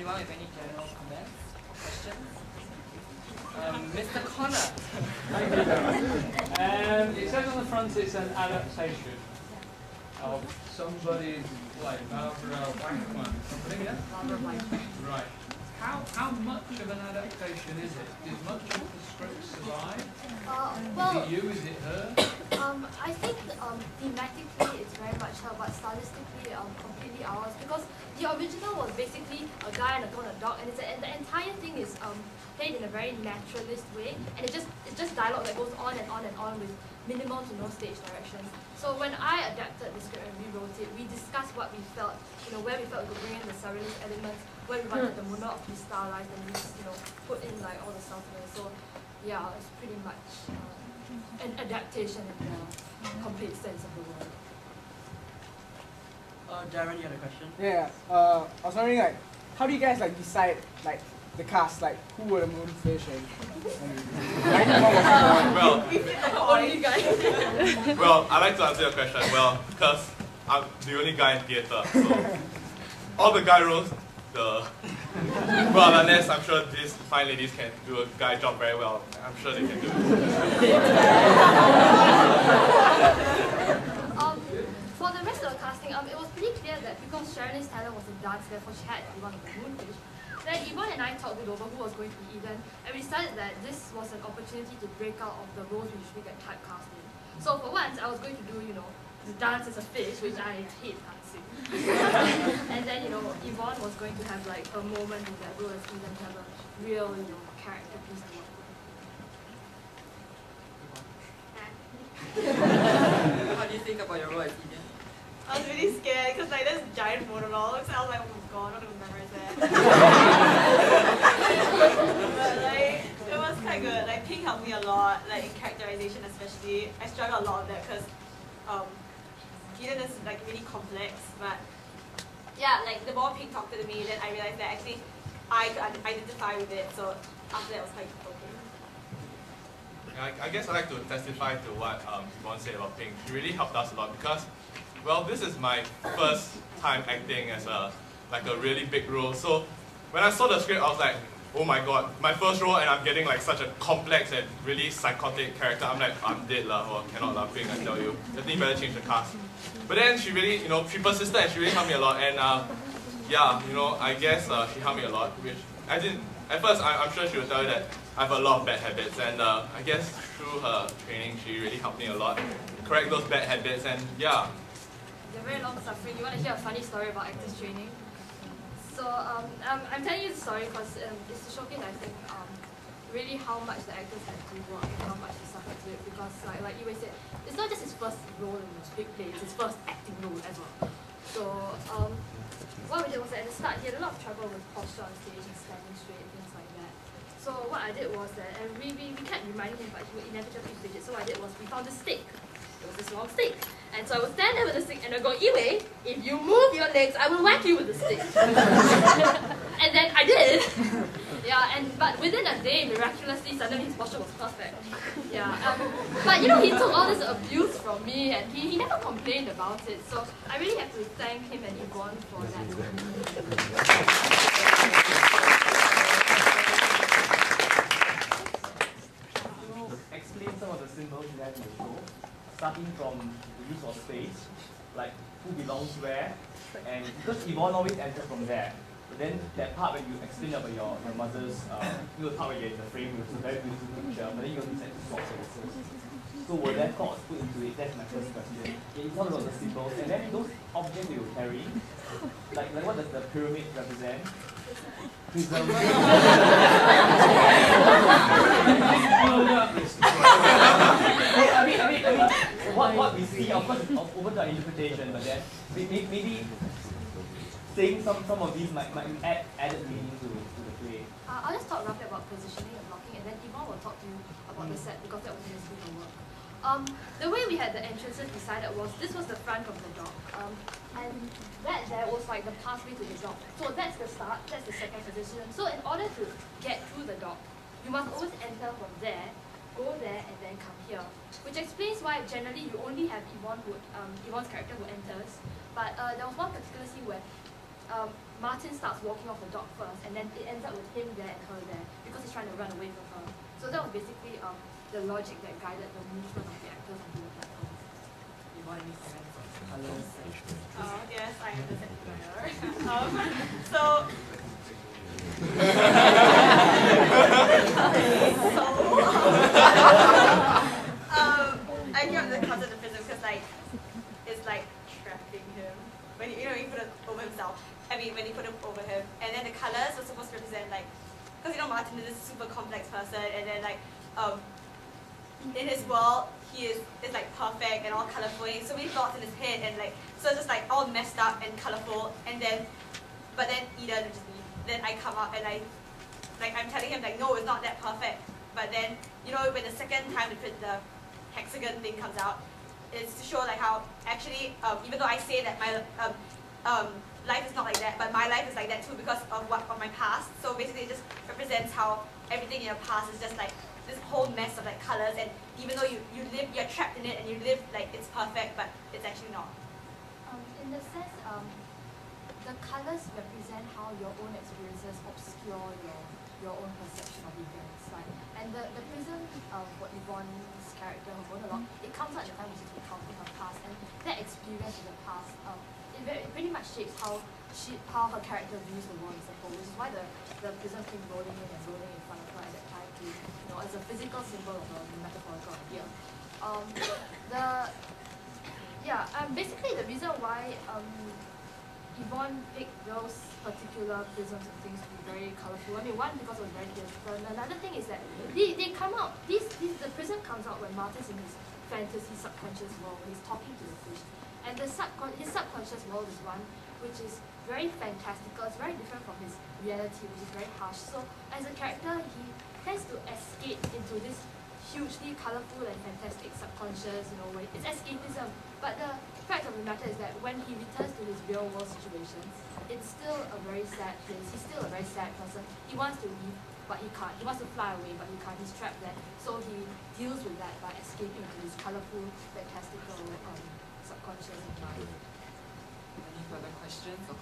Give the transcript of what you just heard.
anyone with any general comments or questions? Mr. Connor. It says on the front it's an adaptation of somebody's life. Barbara Whiteman. Something, yeah? Barbara Whiteman. Right. How much of an adaptation is it? Did much of the script survive? Well, is it you? Is it her? I think thematically it's very much her, but stylistically completely ours, because the original was basically a guy and a dog, and the entire thing is played in a very naturalist way, and it's just dialogue that goes on and on and on with minimal to no stage directions. So when I adapted the script and rewrote it, we discussed what we felt, where we felt we could bring in the surrealist elements, where we wanted the monologue to be stylized, and we just, put in like all the software. So yeah, it's pretty much an adaptation in the complete sense of the word. Darren, you had a question? Yeah, I was wondering, like, how do you guys decide the cast, who were the Moonfish and well, I like to answer your question. Well, because I'm the only guy in theatre, so all the guy roles, well, unless I'm sure these fine ladies can do a guy job very well. I'm sure they can do it. For the rest of the casting, it was pretty clear that because Sharon's talent was in dance, therefore she had to be one of the Moonfish. Then Yvonne and I talked it over who was going to be Eden, and we decided that this was an opportunity to break out of the roles we usually get typecast in. So for once, I was going to do, the dance as a fish, which I hate dancing. And then, Yvonne was going to have a moment in that role as Eden to have a real, character piece to work with. How do you think about your role as Eden? I was really scared because there's giant monologues. I was like, oh god, I'm not gonna memorize that. But it was quite good. Pink helped me a lot, in characterization especially. I struggled a lot with that because Eden is really complex. But yeah, the more Pink talked to me, then I realized that actually I could identify with it. So after that, it was quite okay. I guess I'd like to testify to what Yvonne said about Pink. She really helped us a lot because, well, this is my first time acting as a really big role. So when I saw the script, I was like, oh my god, my first role, and I'm getting such a complex and really psychotic character. I'm like, I'm dead lah, or cannot lah, Pink, I tell you. Definitely better change the cast. But then she really, she persisted and she really helped me a lot. And yeah, I guess she helped me a lot. Which I didn't. At first, I'm sure she would tell you that I have a lot of bad habits, and I guess through her training, she really helped me a lot correct those bad habits. And yeah. They're very long suffering. You want to hear a funny story about actors training? So I'm telling you the story because it's to showcase, I think, really how much the actors had to work and how much they suffered to it. Because like you said, it's not just his first role in this big play; it's his first acting role as well. So what we did was that at the start he had a lot of trouble with posture on stage and standing straight and things like that. So what I did was that, and we kept reminding him, but he would inevitably fidget. So what I did was we found a stick. It was this long stick. And so I would stand there with the stick and I'd go, Iwe, if you move your legs, I will whack you with the stick. And then I did. Yeah, but within a day, miraculously, suddenly his posture was perfect. Yeah, but he took all this abuse from me and he never complained about it. So I really have to thank him and Yvonne for that. Explain some of the symbols you have in the show, starting from the use of space, like who belongs where, and because Yvonne always enters from there. But then that part when you explain about your mother's, the part where you're in the frame, it's a very beautiful picture, but then you also like to swap services. So were there thoughts put into it? That's my first question. You talk about the symbols, and then those objects you carry, like what does the pyramid represent? Prism. What we see, of course, it's open to our interpretation, but then maybe saying some of these might add added meaning to the play. I'll just talk roughly about positioning and blocking, and then Yvonne will talk to you about the set because that was his school work. The way we had the entrances decided was this was the front of the dock, and that there was like the pathway to the dock. So that's the start, that's the second position. So in order to get through the dock, you must always enter from there, go there, and then come here. Which explains why generally you only have Yvonne's character who enters, but there was one particular scene where Martin starts walking off the dock first, and then it ends up with him there and her there because he's trying to run away from her. So that was basically the logic that guided the movement of the actors onto the platform. You want any comments on colors? Yes, I am the set designer. So I came up with the concept of prism because like it's like trapping him when you know you put it over himself. I mean when you put it over him, and then the colors are supposed to represent like because you know Martin is this super complex person, and then like in his world he is like perfect and all colorful. And so many thoughts in his head, and like so it's just like all messed up and colorful. And then but then Eden, which is me, then I come up and I'm telling him like no, it's not that perfect. But then you know when the second time the hexagon thing comes out, it's to show like how actually even though I say that my life is not like that, but my life is like that too because of my past. So basically it just represents how everything in your past is just like this whole mess of like colors, and even though you're trapped in it and you live like it's perfect, but it's actually not. In the sense, the colors represent how your own experiences obscure your own perception of events. Like, and the prism for Yvonne's character, her monologue, it comes out at the time when she's recounting her past, and that experience in the past, it pretty much shapes how her character views the world as a whole, which is why the prism came rolling in and rolling in front of her at that time to, you know, as a physical symbol of a metaphorical idea. Basically the reason why Yvonne picked those particular prisms and things to be very colourful. I mean, one, because it was very beautiful, and another thing is that they come out, the prism comes out when Martin's in his fantasy subconscious world, he's talking to the fish. And his subconscious world is one which is very fantastical, it's very different from his reality, which is very harsh. So as a character, he tends to escape into this hugely colourful and fantastic subconscious, you know, where it's escapism. But the fact of the matter is that when he returns to his real world situations, it's still a very sad place. He's still a very sad person. He wants to leave, but he can't. He wants to fly away, but he can't. He's trapped there. So he deals with that by escaping into his colourful, fantastical subconscious mind. Any further questions or